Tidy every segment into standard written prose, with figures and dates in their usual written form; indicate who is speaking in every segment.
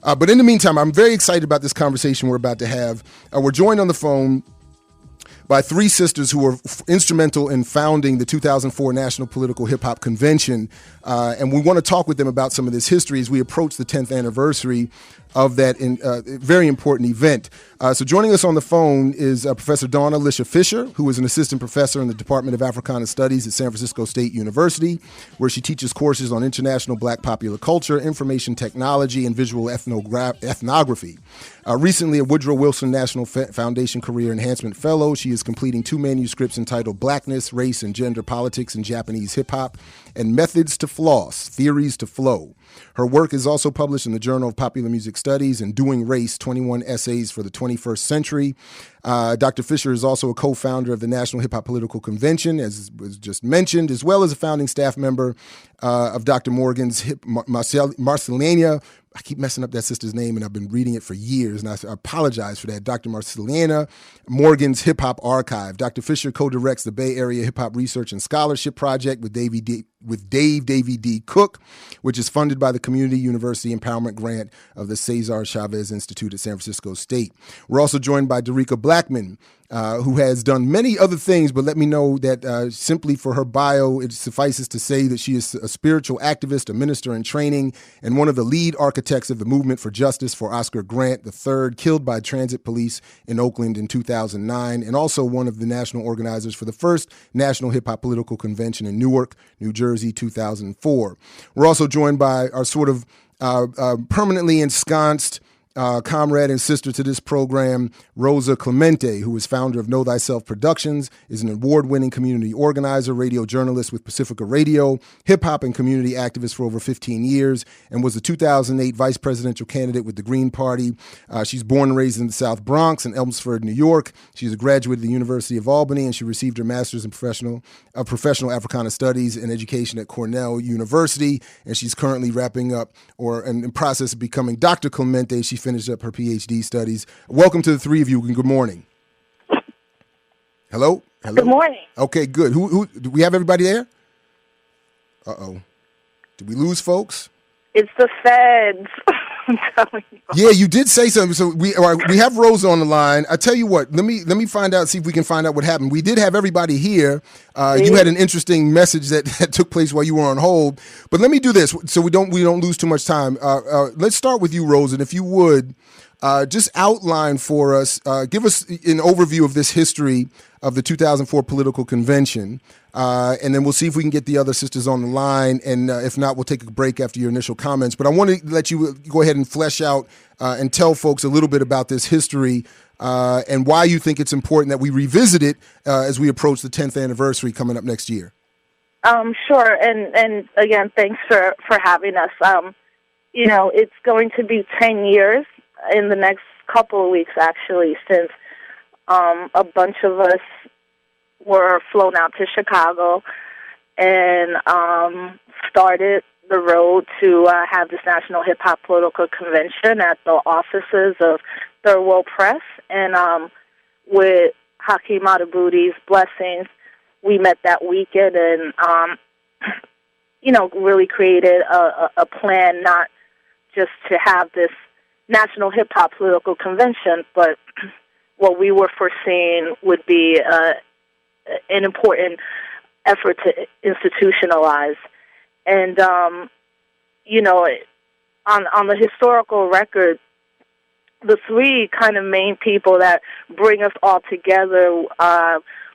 Speaker 1: But in the meantime, I'm very excited about this conversation we're about to have. We're joined on the phone by three sisters who were instrumental in founding the 2004 National Political Hip Hop Convention. And we want to talk with them about some of this history as we approach the 10th anniversary of that very important event. So joining us on the phone is Professor Dawn-Elissa Fischer, who is an assistant professor in the Department of Africana Studies at San Francisco State University, where she teaches courses on international Black popular culture, information technology, and visual ethnography. Recently a Woodrow Wilson National Foundation Career Enhancement Fellow, she is completing 2 manuscripts entitled Blackness, Race, and Gender Politics in Japanese Hip Hop and Methods to Floss, Theories to Flow. Her work is also published in the Journal of Popular Music Studies and Doing Race, 21 Essays for the 21st Century. Dr. Fischer is also a co-founder of the National Hip Hop Political Convention, as was just mentioned, as well as a founding staff member of Dr. Morgan's Marcelliana. I keep messing up that sister's name, and I've been reading it for years, and I apologize for that. Dr. Marcelliana Morgan's Hip Hop Archive. Dr. Fischer co-directs the Bay Area Hip Hop Research and Scholarship Project with Dave Davy D. Cook, which is funded by the Community University Empowerment Grant of the Cesar Chavez Institute at San Francisco State. We're also joined by Darika Blackman, who has done many other things, but let me know that simply for her bio, it suffices to say that she is a spiritual activist, a minister in training, and one of the lead architects of the movement for justice for Oscar Grant III, killed by transit police in Oakland in 2009, and also one of the national organizers for the first National Hip Hop Political Convention in Newark, New Jersey, 2004. We're also joined by our sort of permanently ensconced comrade and sister to this program, Rosa Clemente, who is founder of Know Thyself Productions, is an award-winning community organizer, radio journalist with Pacifica Radio, hip-hop and community activist for over 15 years, and was the 2008 vice presidential candidate with the Green Party. She's born and raised in the South Bronx in Elmsford, New York. She's a graduate of the University of Albany, and she received her master's in professional Africana Studies and Education at Cornell University, and she's currently wrapping up or in the process of becoming Dr. Clemente. She finished up her PhD studies. Welcome to the three of you, and good morning. Hello?
Speaker 2: Good morning.
Speaker 1: Okay, good. Who do we have everybody there? Uh-oh. Did we lose folks?
Speaker 2: It's the feds. I'm telling you.
Speaker 1: Yeah, you did say something. So we have Rosa on the line. I tell you what, let me find out, see if we can find out what happened. We did have everybody here. You had an interesting message that took place while you were on hold. But let me do this so we don't lose too much time. Let's start with you, Rosa, and if you would, just outline for us, give us an overview of this history of the 2004 political convention, and then we'll see if we can get the other sisters on the line, and if not, we'll take a break after your initial comments. But I want to let you go ahead and flesh out and tell folks a little bit about this history and why you think it's important that we revisit it as we approach the 10th anniversary coming up next year.
Speaker 2: Sure, and again, thanks for having us. It's going to be 10 years in the next couple of weeks, actually, since a bunch of us were flown out to Chicago and started the road to have this National Hip Hop Political Convention at the offices of Third World Press. And with Hakeem Adaboudi's blessings, we met that weekend and, really created a plan not just to have this National Hip Hop Political Convention, but what we were foreseeing would be an important effort to institutionalize. And, on the historical record, the three kind of main people that bring us all together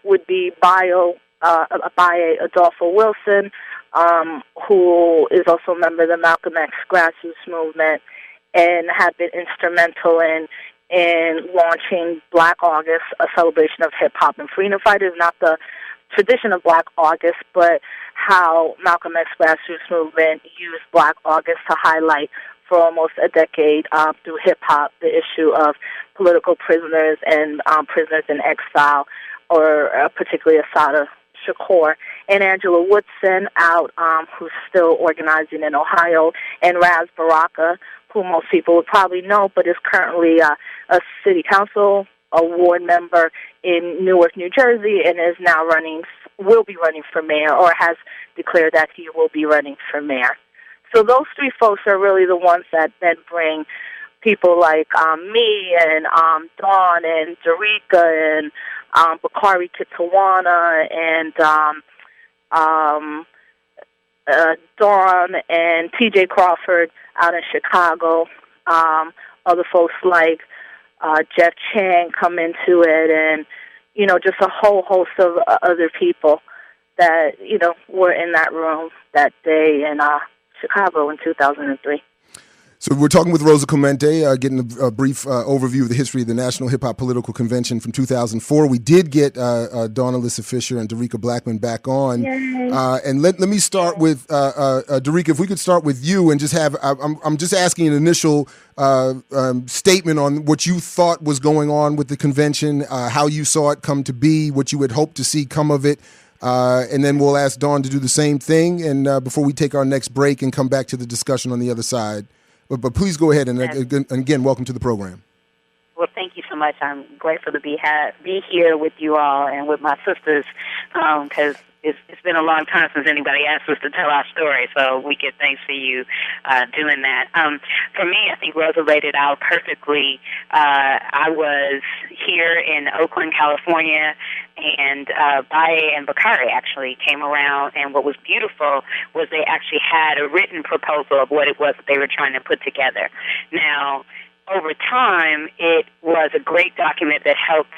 Speaker 2: would be Baye Adolfo Wilson, who is also a member of the Malcolm X grassroots movement, and have been instrumental in launching Black August, a celebration of hip-hop and freedom fighters, not the tradition of Black August, but how Malcolm X grassroots movement used Black August to highlight for almost a decade through hip-hop the issue of political prisoners and prisoners in exile, or particularly Assata Shakur, and Angela Woodson who's still organizing in Ohio, and Raz Baraka, who most people would probably know, but is currently a city council award member in Newark, New Jersey, and is now will be running for mayor, or has declared that he will be running for mayor. So those three folks are really the ones that then bring people like me and Dawn and Darika and Bakari Kitawana and Dawn and T.J. Crawford out in Chicago. Other folks like Jeff Chang come into it, and just a whole host of other people that were in that room that day in Chicago in 2003.
Speaker 1: So we're talking with Rosa Clemente, getting a brief overview of the history of the National Hip Hop Political Convention from 2004. We did get Dawn-Elissa Fischer and Dereca Blackman back on. And let me start with Dereca. If we could start with you and just have, I'm just asking an initial statement on what you thought was going on with the convention, how you saw it come to be, what you had hoped to see come of it. And then we'll ask Dawn to do the same thing. And before we take our next break and come back to the discussion on the other side. But please go ahead and again, welcome to the program.
Speaker 3: Well, thank you so much. I'm grateful to be here with you all and with my sisters, because it's been a long time since anybody asked us to tell our story, so we give thanks for you doing that. For me, I think Rosa laid it out perfectly. I was here in Oakland, California, and Baye and Bakari actually came around, and what was beautiful was they actually had a written proposal of what it was that they were trying to put together. Now, over time, it was a great document that helped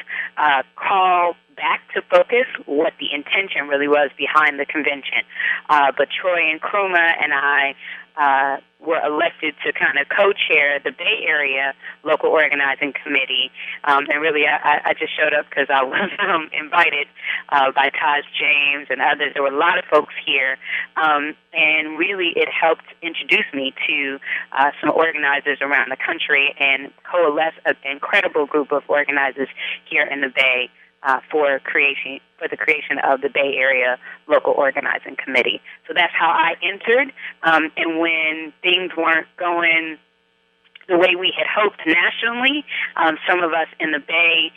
Speaker 3: call back to focus what the intention really was behind the convention. But Troy and Kruma and I were elected to kind of co-chair the Bay Area Local Organizing Committee. And really, I just showed up because I was invited by Taj James and others. There were a lot of folks here. And really, it helped introduce me to some organizers around the country and coalesce an incredible group of organizers here in the Bay for the creation of the Bay Area Local Organizing Committee. So that's how I entered. And when things weren't going the way we had hoped nationally, some of us in the Bay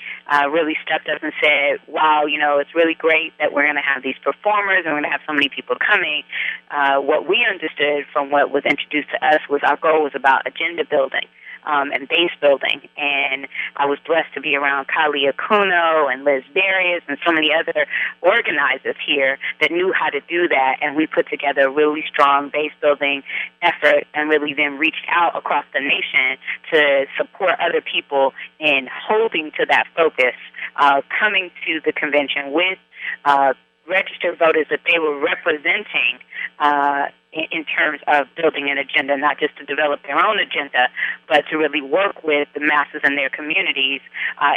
Speaker 3: really stepped up and said, wow, it's really great that we're going to have these performers and we're going to have so many people coming. What we understood from what was introduced to us was our goal was about agenda building. And base building. And I was blessed to be around Kali Akuno and Liz Darius and so many other organizers here that knew how to do that. And we put together a really strong base building effort and really then reached out across the nation to support other people in holding to that focus, coming to the convention with registered voters that they were representing in terms of building an agenda, not just to develop their own agenda, but to really work with the masses in their communities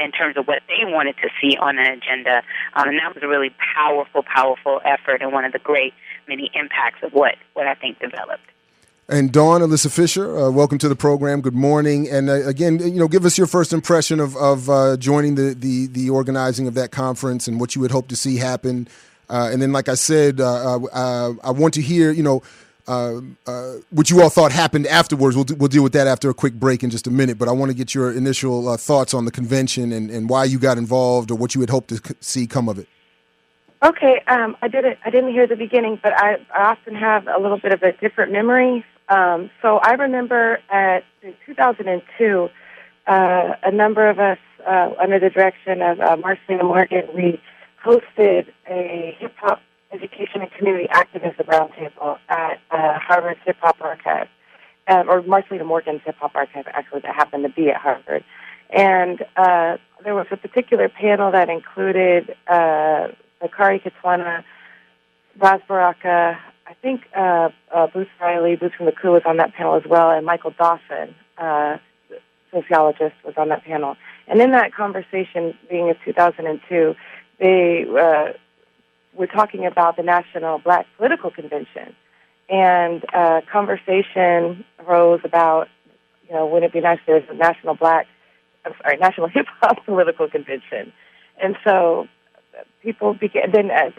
Speaker 3: in terms of what they wanted to see on an agenda. And that was a really powerful, powerful effort and one of the great many impacts of what I think developed.
Speaker 1: And Dawn-Elissa Fischer, welcome to the program. Good morning. And again, give us your first impression of joining the organizing of that conference and what you would hope to see happen. And then, like I said, I want to hear, what you all thought happened afterwards. We'll deal with that after a quick break in just a minute. But I want to get your initial thoughts on the convention and why you got involved or what you had hoped to see come of it.
Speaker 4: Okay, I didn't hear the beginning, but I often have a little bit of a different memory. So I remember in 2002, a number of us, under the direction of Marcelina Morgan, we hosted a hip-hop education and community activism roundtable at Harvard's Hip-Hop Archive, or Marcelina Morgan's Hip-Hop Archive, actually, that happened to be at Harvard. And there was a particular panel that included Bakari Kitawana, Raz Baraka, I think Bruce Riley, Bruce from the Coup was on that panel as well, and Michael Dawson, sociologist, was on that panel. And in that conversation, being of 2002, they were talking about the National Black Political Convention. And conversation arose about, wouldn't it be nice if there was a National Hip Hop Political Convention. And so people began, then as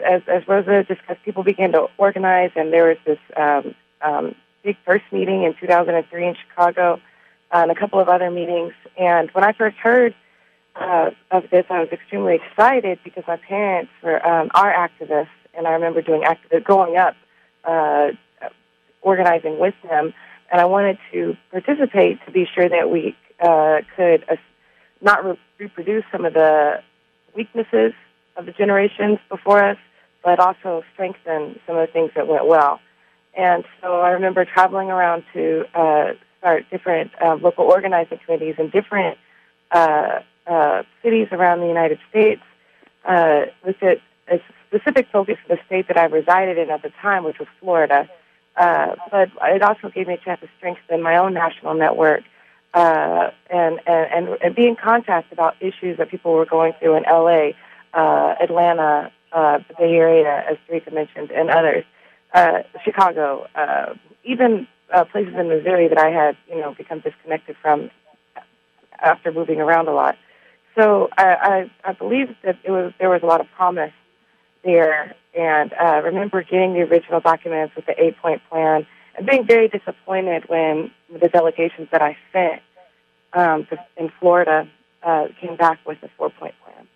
Speaker 4: Rosa discussed, people began to organize, and there was this big first meeting in 2003 in Chicago, and a couple of other meetings. And when I first heard of this, I was extremely excited because my parents are activists, and I remember going up, organizing with them. and I wanted to participate to be sure that we could not reproduce some of the weaknesses of the generations before us, but also strengthen some of the things that went well. And so I remember traveling around to start different local organizing committees in different cities around the United States with a specific focus in the state that I resided in at the time, which was Florida. But it also gave me a chance to strengthen my own national network and be in contact about issues that people were going through in L.A., Atlanta, the Bay Area, as Dereca mentioned, and others, Chicago, even places in Missouri that I had, become disconnected from after moving around a lot. So I believe that there was a lot of promise there, and I remember getting the original documents with the 8-point plan and being very disappointed when the delegations that I sent in Florida came back with a 4-point plan.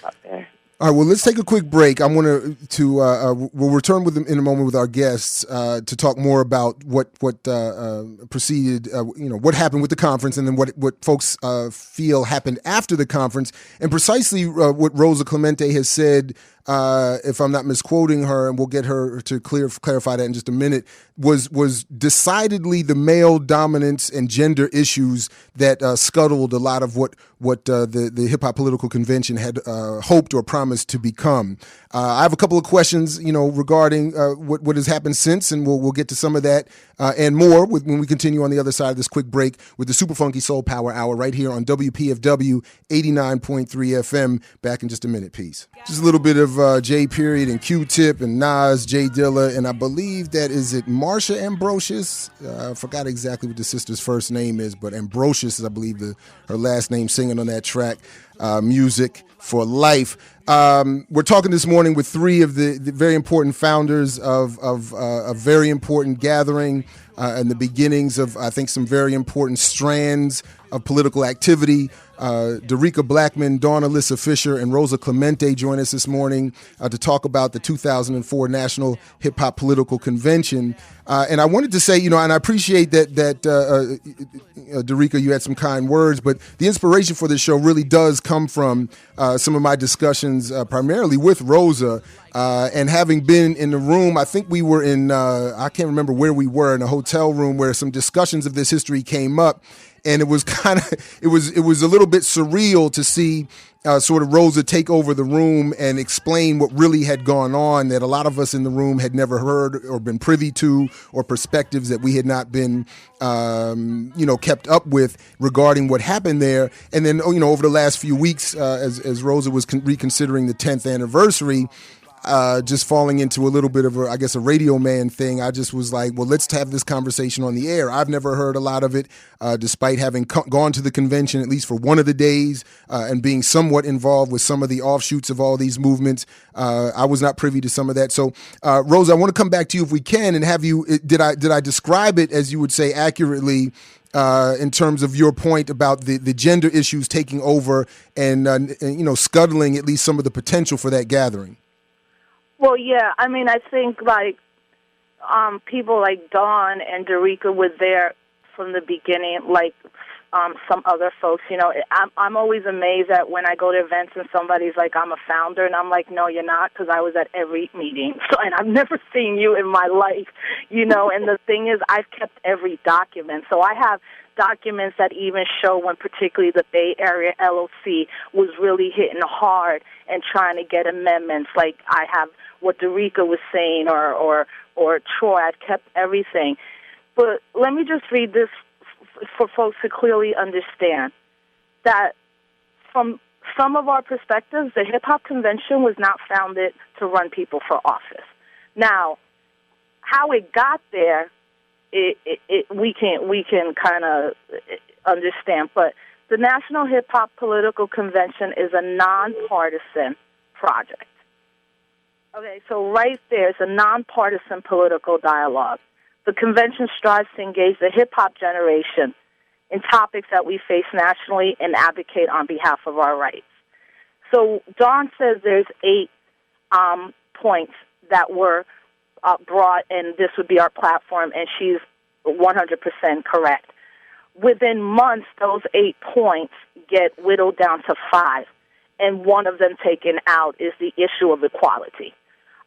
Speaker 4: Up there.
Speaker 1: All right, well, let's take a quick break. I want to we'll return in a moment with our guests to talk more about what preceded, what happened with the conference, and then what folks feel happened after the conference, and precisely what Rosa Clemente has said. If I'm not misquoting her, and we'll get her to clarify that in just a minute, was decidedly the male dominance and gender issues that scuttled a lot of what the Hip Hop Political Convention had hoped or promised to become. I have a couple of questions, regarding what has happened since, and we'll get to some of that and more when we continue on the other side of this quick break with the Super Funky Soul Power Hour right here on WPFW 89.3 FM. Back in just a minute. Peace. Just a little bit of J Period and Q-Tip and Nas, J Dilla, and I believe that is it Marsha Ambrosius. I forgot exactly what the sister's first name is, but Ambrosius is, I believe, her last name, singing on that track. Music for Life. We're talking this morning with three of the very important founders of a very important gathering and the beginnings of, I think, some very important strands of political activity. Darika Blackman, Dawn-Elissa Fischer, and Rosa Clemente join us this morning to talk about the 2004 National Hip Hop Political Convention. And I wanted to say, and I appreciate that Darika, you had some kind words, but the inspiration for this show really does come from some of my discussions primarily with Rosa. And having been in the room, I think we were in, I can't remember where we were, in a hotel room where some discussions of this history came up. And it was it was a little bit surreal to see sort of Rosa take over the room and explain what really had gone on, that a lot of us in the room had never heard or been privy to, or perspectives that we had not been, kept up with regarding what happened there. And then, over the last few weeks, as Rosa was reconsidering the 10th anniversary, just falling into a little bit of a radio man thing, I just was like, well, let's have this conversation on the air. I've never heard a lot of it, despite having gone to the convention at least for one of the days and being somewhat involved with some of the offshoots of all these movements. I was not privy to some of that. So, Rosa, I want to come back to you if we can and have you, did I describe it, as you would say, accurately, in terms of your point about the gender issues taking over and scuttling at least some of the potential for that gathering?
Speaker 2: Well, yeah. I mean, I think people like Dawn and Dereca were there from the beginning, like some other folks. I'm always amazed at when I go to events and somebody's like, I'm a founder, and I'm like, no, you're not, because I was at every meeting. So, and I've never seen you in my life, And the thing is, I've kept every document. So I have documents that even show when particularly the Bay Area LOC was really hitting hard and trying to get amendments. Like I have what Dereca was saying or Troy. I've kept everything. But let me just read this for folks to clearly understand that from some of our perspectives, the Hip Hop Convention was not founded to run people for office. Now, how it got there, we can kind of understand. But the National Hip Hop Political Convention is a nonpartisan project. Okay, so right there, it's a nonpartisan political dialogue. The convention strives to engage the hip-hop generation in topics that we face nationally and advocate on behalf of our rights. So Dawn says there's 8 points that were brought, and this would be our platform, and she's 100% correct. Within months, those 8 points get whittled down to 5, and one of them taken out is the issue of equality,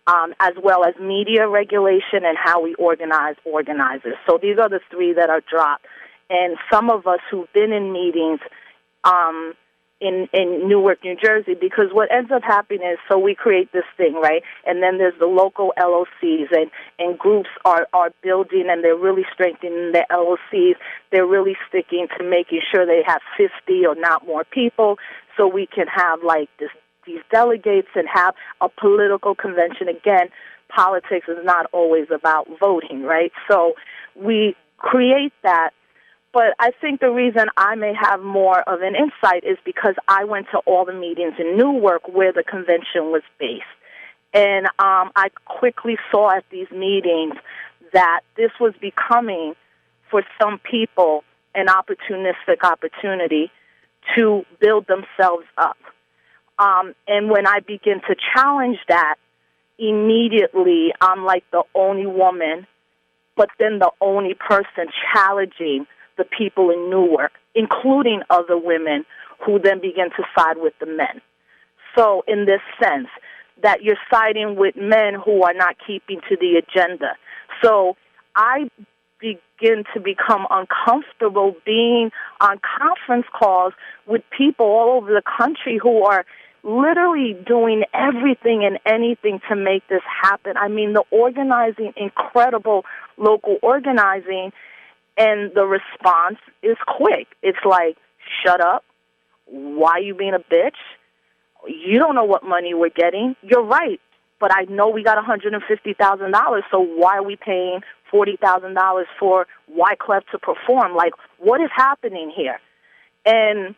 Speaker 2: as well as media regulation and how we organize organizers. So these are the 3 that are dropped. And some of us who've been in meetings in Newark, New Jersey, because what ends up happening is, so we create this thing, right? And then there's the local LOCs, and groups are building, and they're really strengthening their LOCs. They're really sticking to making sure they have 50 or not more people, so we can have like these delegates and have a political convention. Again, politics is not always about voting, right? So we create that. But I think the reason I may have more of an insight is because I went to all the meetings in Newark where the convention was based. And I quickly saw at these meetings that this was becoming, for some people, an opportunistic opportunity to build themselves up. And when I begin to challenge that, immediately I'm like the only woman, but then the only person challenging the people in Newark, including other women who then begin to side with the men. So in this sense, that you're siding with men who are not keeping to the agenda. So I begin to become uncomfortable being on conference calls with people all over the country who are literally doing everything and anything to make this happen. I mean, the organizing, incredible local organizing, and the response is quick. It's like, shut up. Why are you being a bitch? You don't know what money we're getting. You're right, but I know we got $150,000, so why are we paying $40,000 for Wyclef to perform? Like, what is happening here? And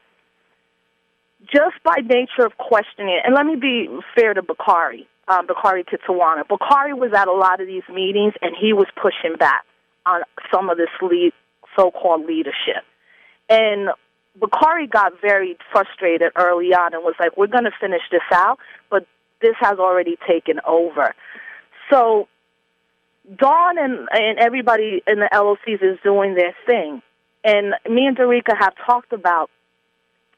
Speaker 2: just by nature of questioning, and let me be fair to Bakari Kitsawana. Bakari was at a lot of these meetings, and he was pushing back on some of this so-called leadership. And Bakari got very frustrated early on and was like, we're going to finish this out, but this has already taken over. So Dawn and everybody in the LOCs is doing their thing. And me and Darika have talked about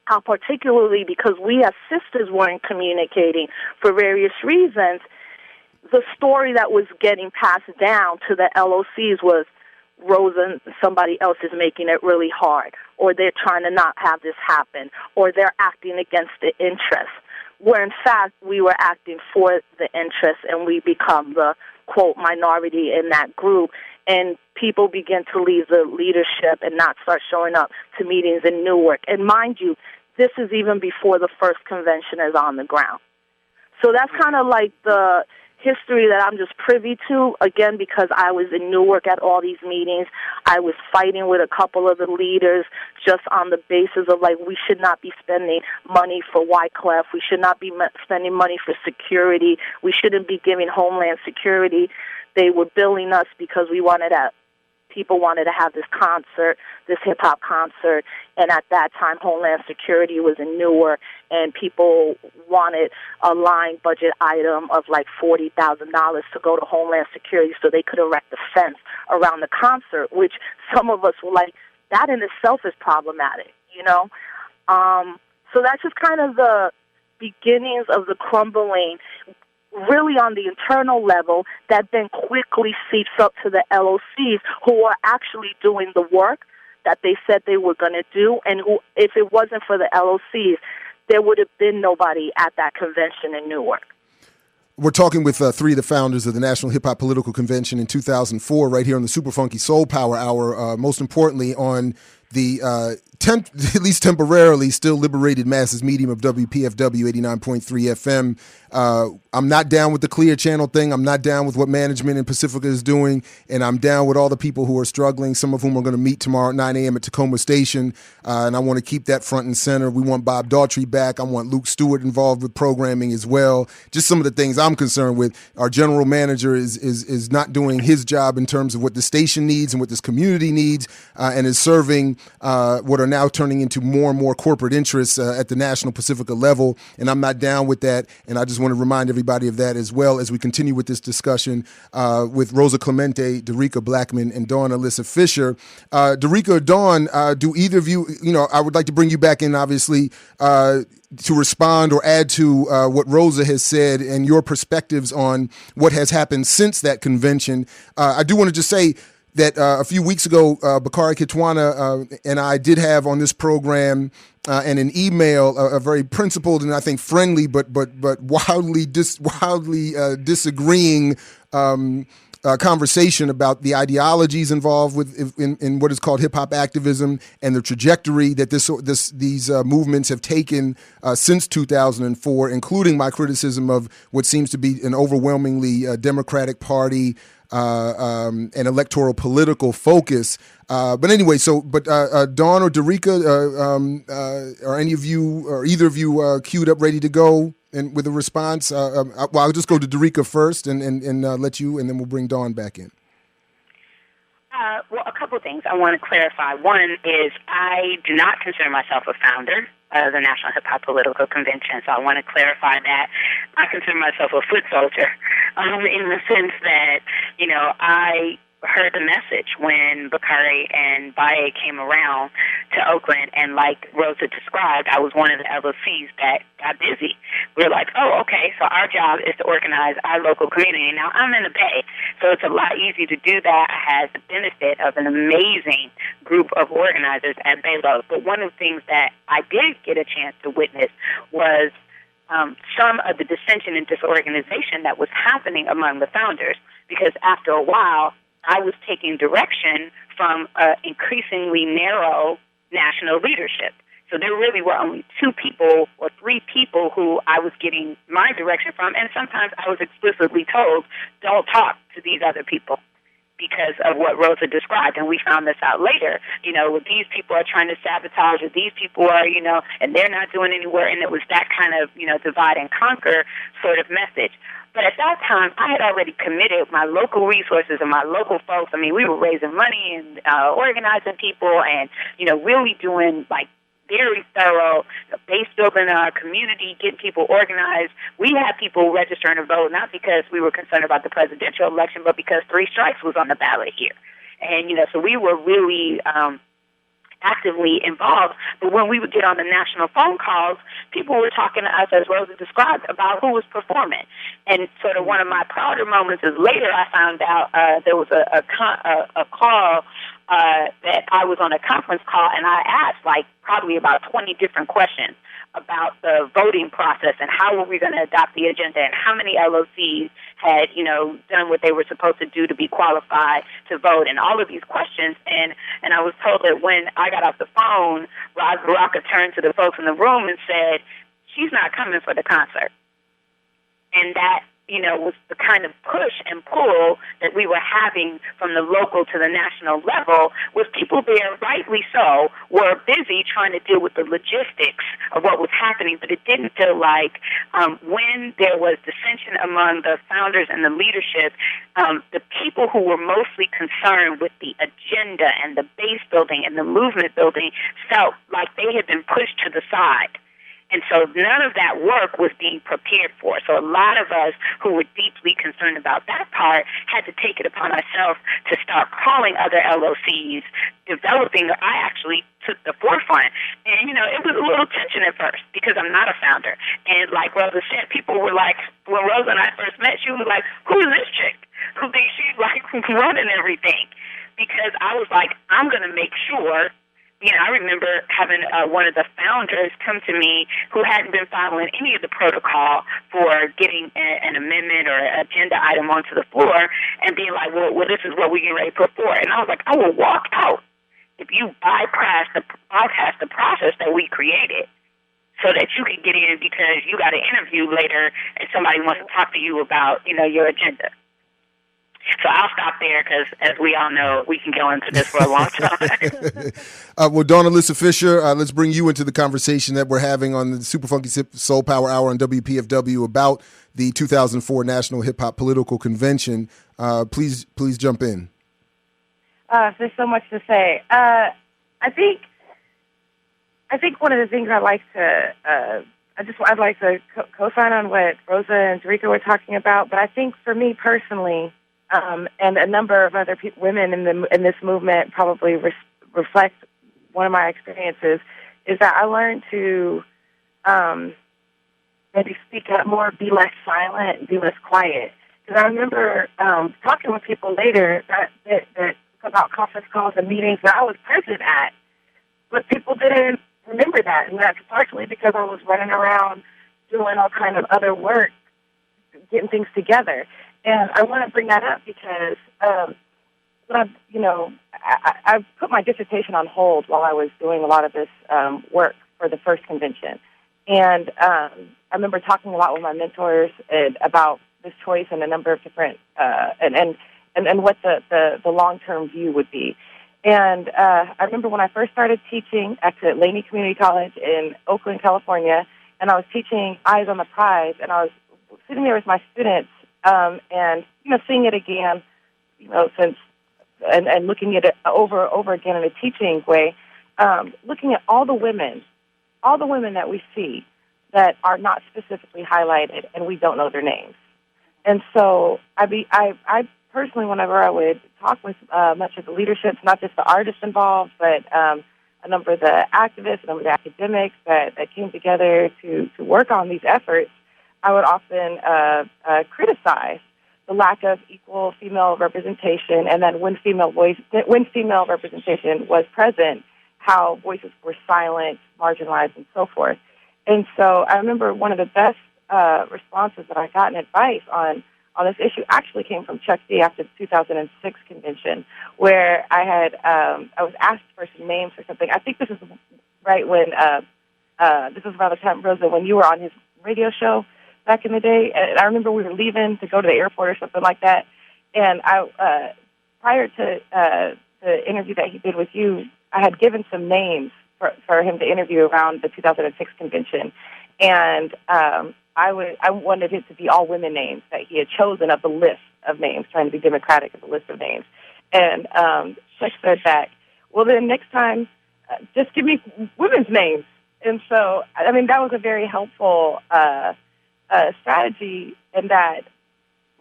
Speaker 2: how, particularly because we as sisters weren't communicating for various reasons, the story that was getting passed down to the LOCs was Rosa and somebody else is making it really hard, or they're trying to not have this happen, or they're acting against the interest, where in fact we were acting for the interest, and we become the, quote, minority in that group, and people begin to leave the leadership and not start showing up to meetings in Newark. And mind you, this is even before the first convention is on the ground. So that's kind of like the history that I'm just privy to, again, because I was in Newark at all these meetings. I was fighting with a couple of the leaders just on the basis of, like, we should not be spending money for Wyclef. We should not be spending money for security. We shouldn't be giving Homeland Security. They were billing us because people wanted to have this concert, this hip-hop concert, and at that time Homeland Security was in Newark, and people wanted a line budget item of like $40,000 to go to Homeland Security so they could erect a fence around the concert, which some of us were like, that in itself is problematic, you know? So that's just kind of the beginnings of the crumbling, really on the internal level, that then quickly seeps up to the LOCs, who are actually doing the work that they said they were going to do, and who, if it wasn't for the LOCs, there would have been nobody at that convention in Newark.
Speaker 1: We're talking with 3 of the founders of the National Hip Hop Political Convention in 2004, right here on the Super Funky Soul Power Hour, most importantly on the at least temporarily still liberated masses medium of WPFW 89.3 FM. I'm not down with the Clear Channel thing. I'm not down with what management in Pacifica is doing, and I'm down with all the people who are struggling, some of whom are going to meet tomorrow at 9 a.m. at Tacoma Station, and I want to keep that front and center. We want Bob Daughtry back. I want Luke Stewart involved with programming as well. Just some of the things I'm concerned with. Our general manager is not doing his job in terms of what the station needs and what this community needs, and is serving serving what are now turning into more and more corporate interests at the national Pacifica level. And I'm not down with that. And I just want to remind everybody of that as well as we continue with this discussion with Rosa Clemente, Dereca Blackman, and Dawn-Elissa Fischer. Dereca or Dawn, do either of you, I would like to bring you back in, obviously, to respond or add to what Rosa has said and your perspectives on what has happened since that convention. I do want to just say that a few weeks ago, Bakari Kitwana and I did have on this program and an email a very principled and I think friendly but wildly disagreeing conversation about the ideologies involved in what is called hip hop activism and the trajectory that these movements have taken since 2004, including my criticism of what seems to be an overwhelmingly Democratic Party and electoral political focus. But anyway, Dawn or Dereca, are any of you or either of you queued up, ready to go? And with a response, I'll just go to Dereca first and let you, and then we'll bring Dawn back in.
Speaker 3: Well, a couple things I want to clarify. One is I do not consider myself a founder of the National Hip Hop Political Convention, so I want to clarify that. I consider myself a foot soldier in the sense that, I heard the message when Bakari and Baye came around to Oakland, and like Rosa described, I was one of the LOCs that got busy. We were like, oh, okay, so our job is to organize our local community. Now, I'm in the Bay, so it's a lot easier to do that. I had the benefit of an amazing group of organizers at Baylo, but one of the things that I did get a chance to witness was some of the dissension and disorganization that was happening among the founders, because after a while, I was taking direction from increasingly narrow national leadership. So there really were only 2 people or 3 people who I was getting my direction from, and sometimes I was explicitly told, don't talk to these other people because of what Rosa described, and we found this out later. These people are trying to sabotage, or these people are, and they're not doing any work, and it was that kind of, divide and conquer sort of message. But at that time, I had already committed my local resources and my local folks. I mean, we were raising money and organizing people and, really doing, very thorough base building in our community, getting people organized. We had people registering to vote, not because we were concerned about the presidential election, but because 3 strikes was on the ballot here. And, so we were really actively involved. But when we would get on the national phone calls, people were talking to us, as Rosa described, about who was performing. And sort of one of my prouder moments is later I found out there was a call that I was on a conference call, and I asked probably about 20 different questions about the voting process and how were we going to adopt the agenda and how many LOCs had, done what they were supposed to do to be qualified to vote and all of these questions. And I was told that when I got off the phone, Roz Baraka turned to the folks in the room and said, she's not coming for the concert. And that, was the kind of push and pull that we were having from the local to the national level, with people there, rightly so, were busy trying to deal with the logistics of what was happening, but it didn't feel like when there was dissension among the founders and the leadership, the people who were mostly concerned with the agenda and the base building and the movement building felt like they had been pushed to the side. And so none of that work was being prepared for. So a lot of us who were deeply concerned about that part had to take it upon ourselves to start calling other LOCs, developing. I actually took the forefront. And, it was a little tension at first because I'm not a founder. And like Rosa said, people were like, when Rosa and I first met, she was like, who is this chick who thinks she's running everything? Because I was like, I'm going to make sure. I remember having one of the founders come to me who hadn't been following any of the protocol for getting an amendment or an agenda item onto the floor and being like, well, this is what we're getting ready to put forward. And I was like, I will walk out if you bypass the process that we created so that you can get in because you got an interview later and somebody wants to talk to you about, your agenda. So I'll stop there because, as we all know, we can go into this for a long time.
Speaker 1: Well, Dawn-Elissa Fischer, let's bring you into the conversation that we're having on the Super Funky Soul Power Hour on WPFW about the 2004 National Hip Hop Political Convention. Please jump in.
Speaker 4: There's so much to say. I think one of the things I'd like to co-sign on what Rosa and Darika were talking about. But I think for me personally, and a number of other women in this movement probably reflect one of my experiences, is that I learned to maybe speak up more, be less silent, be less quiet. Because I remember talking with people later that about conference calls and meetings that I was present at, but people didn't remember that, and that's partially because I was running around doing all kind of other work, getting things together. And I want to bring that up because I put my dissertation on hold while I was doing a lot of this work for the first convention. And I remember talking a lot with my mentors about this choice and a number of different and what the long-term view would be. And I remember when I first started teaching at Laney Community College in Oakland, California, and I was teaching Eyes on the Prize, and I was sitting there with my students and, seeing it again, and looking at it over again in a teaching way, looking at all the women that we see that are not specifically highlighted, and we don't know their names. And so I personally, whenever I would talk with much of the leadership, not just the artists involved, but a number of the activists, a number of the academics that came together to work on these efforts, I would often criticize the lack of equal female representation, and then when female representation was present, how voices were silent, marginalized, and so forth. And so I remember one of the best responses that I got in advice on this issue actually came from Chuck D after the 2006 convention, where I was asked for some names for something. I think this is right when this was around the time, Rosa, when you were on his radio show back in the day. And I remember we were leaving to go to the airport or something like that. And I prior to the interview that he did with you, I had given some names for him to interview around the 2006 convention, and I wanted it to be all women names that he had chosen of the list of names, trying to be democratic of the list of names. And Chuck said back, well, then next time, just give me women's names. And so, I mean, that was a very helpful strategy, in that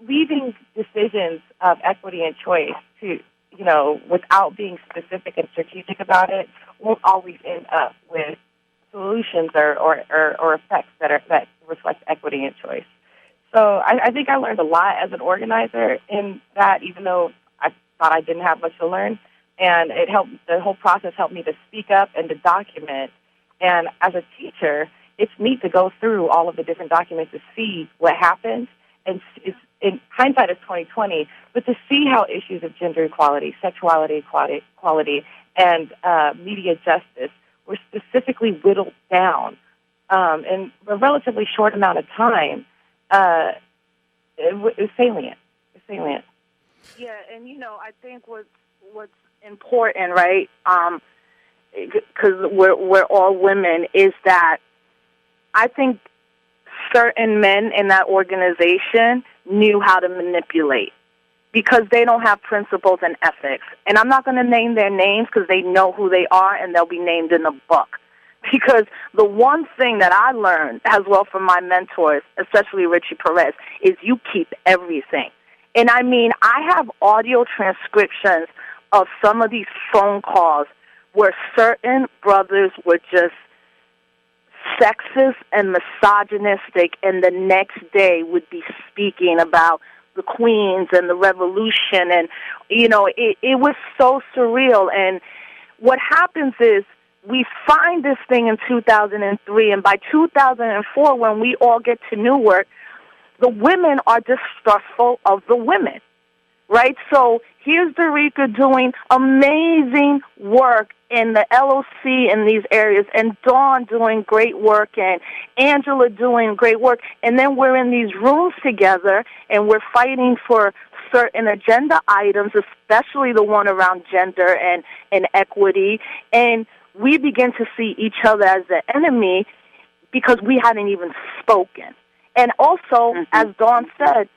Speaker 4: leaving decisions of equity and choice to, without being specific and strategic about it, won't always end up with solutions or effects that reflect equity and choice. So I think I learned a lot as an organizer in that, even though I thought I didn't have much to learn. And it helped, the whole process helped me to speak up and to document. And as a teacher, it's neat to go through all of the different documents to see what happened. And it's, in hindsight, it's 2020, but to see how issues of gender equality, sexuality equality, and media justice were specifically whittled down in a relatively short amount of time, it was salient. It's salient.
Speaker 2: Yeah, and I think what's important, right? Because we're all women, is that I think certain men in that organization knew how to manipulate, because they don't have principles and ethics. And I'm not going to name their names because they know who they are, and they'll be named in the book. Because the one thing that I learned as well from my mentors, especially Richie Perez, is you keep everything. And I mean, I have audio transcriptions of some of these phone calls where certain brothers were just sexist and misogynistic, and the next day would be speaking about the Queens and the Revolution, and, it was so surreal. And what happens is we find this thing in 2003, and by 2004, when we all get to Newark, the women are distrustful of the women, right? So here's Dereca doing amazing work in the LOC in these areas, and Dawn doing great work, and Angela doing great work, and then we're in these rooms together, and we're fighting for certain agenda items, especially the one around gender and equity, and we begin to see each other as the enemy because we hadn't even spoken. And also, as Dawn said,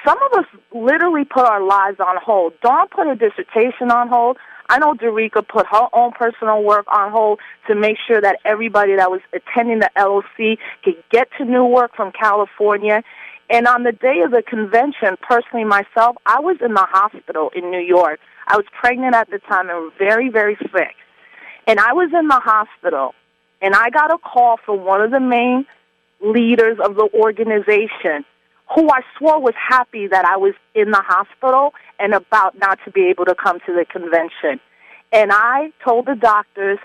Speaker 2: some of us literally put our lives on hold. Dawn put her dissertation on hold. I know Darika put her own personal work on hold to make sure that everybody that was attending the LOC could get to Newark from California. And on the day of the convention, personally myself, I was in the hospital in New York. I was pregnant at the time and very, very sick. And I was in the hospital, and I got a call from one of the main leaders of the organization, who I swore was happy that I was in the hospital and about not to be able to come to the convention. And I told the doctors,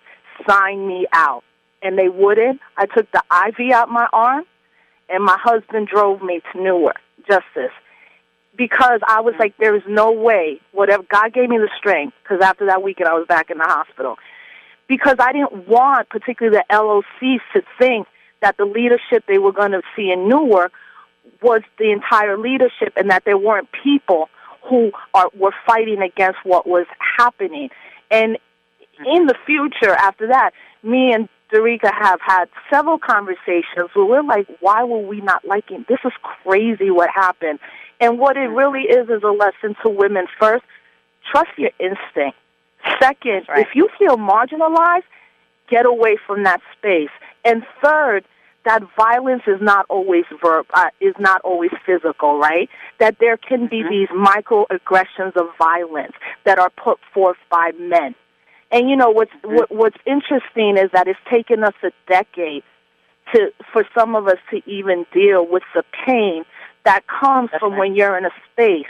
Speaker 2: sign me out. And they wouldn't. I took the IV out my arm, and my husband drove me to Newark, Justice, because I was like, there is no way, whatever, God gave me the strength, because after that weekend I was back in the hospital. Because I didn't want, particularly the LOCs, to think that the leadership they were going to see in Newark was the entire leadership and that there weren't people who were fighting against what was happening. And in the future, after that, me and Dereca have had several conversations where we're like, why were we not liking? This is crazy what happened. And what it really is a lesson to women. First, trust your instinct. Second, if you feel marginalized, get away from that space. And third, that violence is not always physical, right? That there can be these microaggressions of violence that are put forth by men. And you know what's interesting is that it's taken us a decade for some of us to even deal with the pain that comes from when you're in a space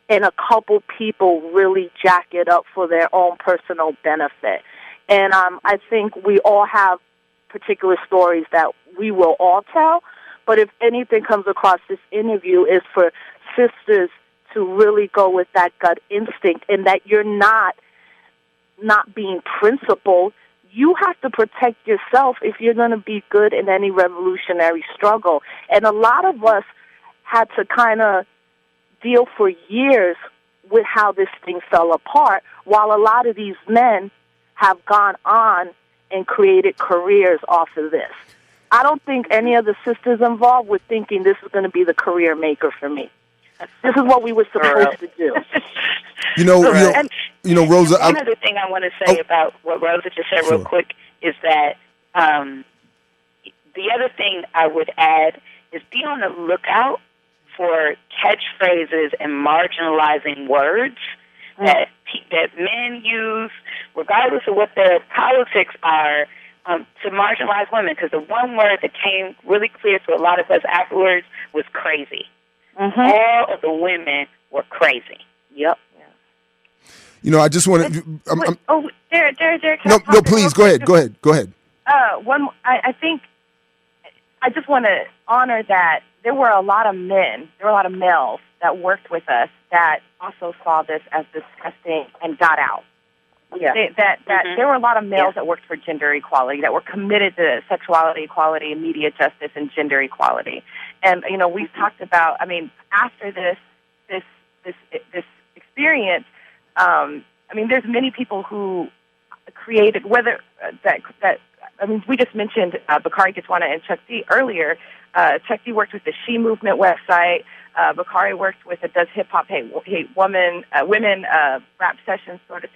Speaker 2: and a couple people really jack it up for their own personal benefit. And I think we all have particular stories that we will all tell, but if anything comes across this interview is for sisters to really go with that gut instinct and that you're not being principled. You have to protect yourself if you're going to be good in any revolutionary struggle. And a lot of us had to kind of deal for years with how this thing fell apart, while a lot of these men have gone on and created careers off of this. I don't think any of the sisters involved were thinking this was going to be the career maker for me. This is what we were supposed to do.
Speaker 1: Rosa.
Speaker 3: One other thing I want to say about what Rosa just said real quick is that the other thing I would add is be on the lookout for catchphrases and marginalizing words that men use, regardless of what their politics are, to marginalize women. Because the one word that came really clear to a lot of us afterwards was crazy. All of the women were crazy. Yep.
Speaker 1: I just want to.
Speaker 4: Derek.
Speaker 1: No, please go ahead. Go ahead.
Speaker 4: I think I just want to honor that there were a lot of men, there were a lot of males that worked with us that also saw this as disgusting and got out. Yeah. There were a lot of males that worked for gender equality, that were committed to sexuality equality and media justice and gender equality. And we've talked about. I mean, after this experience, there's many people who created we just mentioned Bakari Gitwana and Chuck D earlier. Chuck D worked with the She Movement website. Bakari worked with a Does Hip Hop Hate Women rap sessions sort of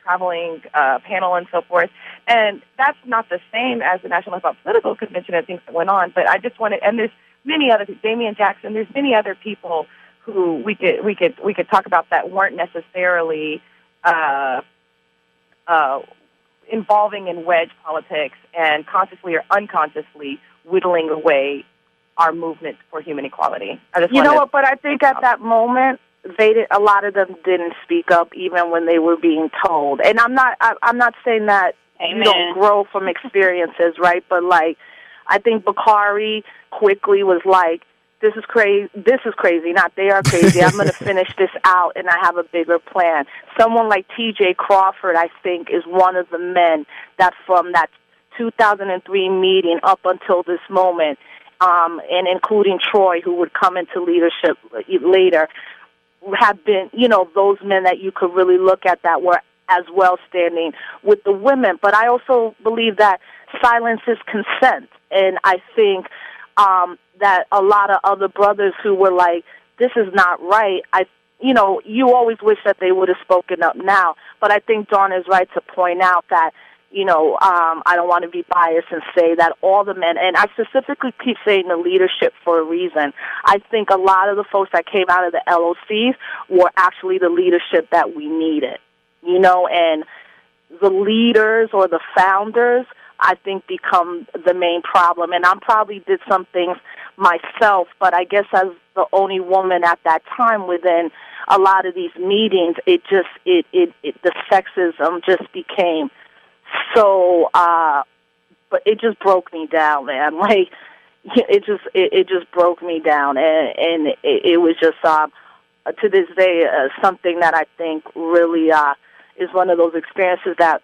Speaker 4: traveling panel and so forth. And that's not the same as the National Hip Hop Political Convention and things that went on. But I just wanted, and there's many other, Damian Jackson. There's many other people who we could talk about that weren't necessarily involving in wedge politics and consciously or unconsciously whittling away our movement for human equality.
Speaker 2: But I think at that moment, a lot of them didn't speak up even when they were being told. And I'm not saying that you don't grow from experiences, right? But I think Bakari quickly was like, this is crazy, not they are crazy. I'm going to finish this out, and I have a bigger plan. Someone like T.J. Crawford, I think, is one of the men that from that 2003 meeting up until this moment, and including Troy, who would come into leadership later, have been, those men that you could really look at that were as well standing with the women. But I also believe that silence is consent, and I think that a lot of other brothers who were like, this is not right, you always wish that they would have spoken up now. But I think Dawn is right to point out that, I don't want to be biased and say that all the men, and I specifically keep saying the leadership for a reason. I think a lot of the folks that came out of the LOCs were actually the leadership that we needed, and the leaders or the founders, I think, become the main problem. And I probably did some things myself, but I guess as the only woman at that time within a lot of these meetings, the sexism just became so, but it just broke me down, man. Like, it just broke me down, and it was just, to this day, something that I think really is one of those experiences that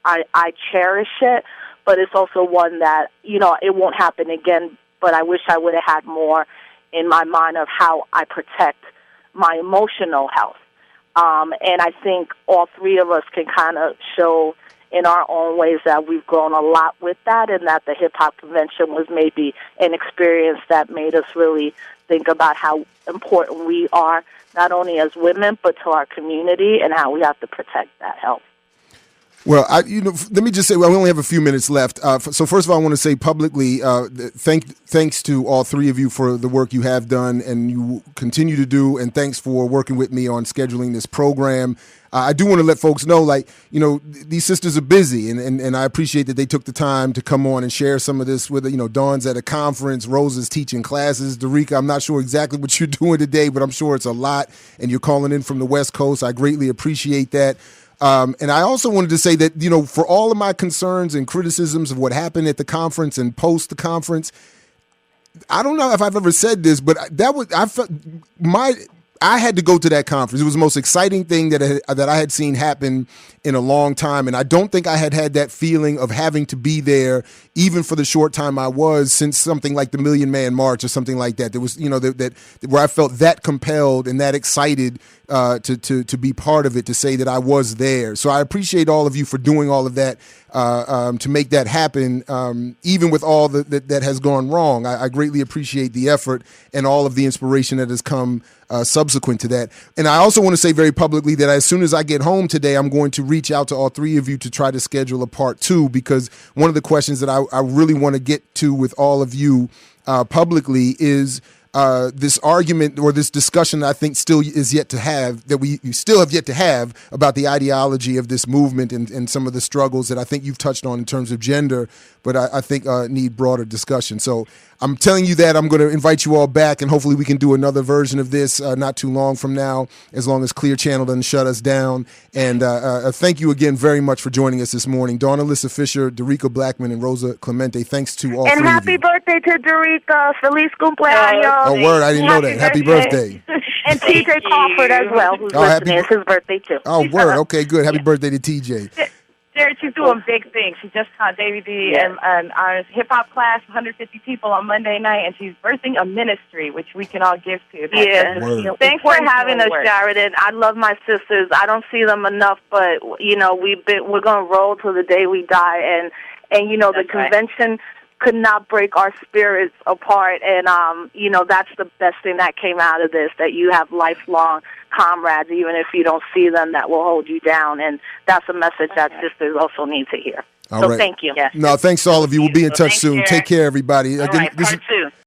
Speaker 2: I cherish it, but it's also one that, it won't happen again, but I wish I would have had more in my mind of how I protect my emotional health. And I think all three of us can kind of show in our own ways that we've grown a lot with that, and that the hip-hop convention was maybe an experience that made us really think about how important we are, not only as women, but to our community, and how we have to protect that health.
Speaker 1: Well, let me just say, we only have a few minutes left. So first of all, I want to say publicly, thanks to all three of you for the work you have done and you continue to do, and thanks for working with me on scheduling this program. I do want to let folks know, these sisters are busy, and I appreciate that they took the time to come on and share some of this with, Dawn's at a conference, Rosa's teaching classes. Darika, I'm not sure exactly what you're doing today, but I'm sure it's a lot, and you're calling in from the West Coast. I greatly appreciate that. And I also wanted to say that, for all of my concerns and criticisms of what happened at the conference and post the conference, I don't know if I've ever said this, but I had to go to that conference. It was the most exciting thing that I had seen happen in a long time, and I don't think I had that feeling of having to be there, even for the short time I was, since something like the Million Man March or something like that. There was, that where I felt that compelled and that excited to be part of it, to say that I was there. So I appreciate all of you for doing all of that to make that happen, even with all that has gone wrong. I greatly appreciate the effort and all of the inspiration that has come subsequent to that. And I also want to say very publicly that as soon as I get home today, I'm going to reach out to all three of you to try to schedule a part 2, because one of the questions that I really want to get to with all of you publicly is this argument or this discussion that I think still is yet to have, that we still have yet to have, about the ideology of this movement and some of the struggles that I think you've touched on in terms of gender, but I think need broader discussion. So I'm telling you that I'm going to invite you all back, and hopefully we can do another version of this not too long from now, as long as Clear Channel doesn't shut us down. And thank you again very much for joining us this morning. Dawn-Elissa Fischer, Dereca Blackman, and Rosa Clemente, thanks to all three of you.
Speaker 2: And happy birthday to Dereca. Feliz cumpleaños.
Speaker 1: Oh, word, I didn't know that. Happy birthday.
Speaker 2: And TJ Crawford as well, who's listening. It's his birthday, too.
Speaker 1: Oh, word. Okay, good. Happy birthday to TJ.
Speaker 5: Jared, she's doing big things. She just taught Davy D and our hip-hop class, 150 people on Monday night, and she's birthing a ministry, which we can all give to.
Speaker 2: Thanks for having us, Jared. And I love my sisters. I don't see them enough, but, we're going to roll till the day we die. And the convention could not break our spirits apart. And, that's the best thing that came out of this, that you have lifelong comrades, even if you don't see them, that will hold you down. And that's a message that sisters also need to hear.
Speaker 1: All right.
Speaker 2: Thank you.
Speaker 1: No, thanks to all of you. We'll be in touch soon. Take care, everybody.
Speaker 3: All right, part 2.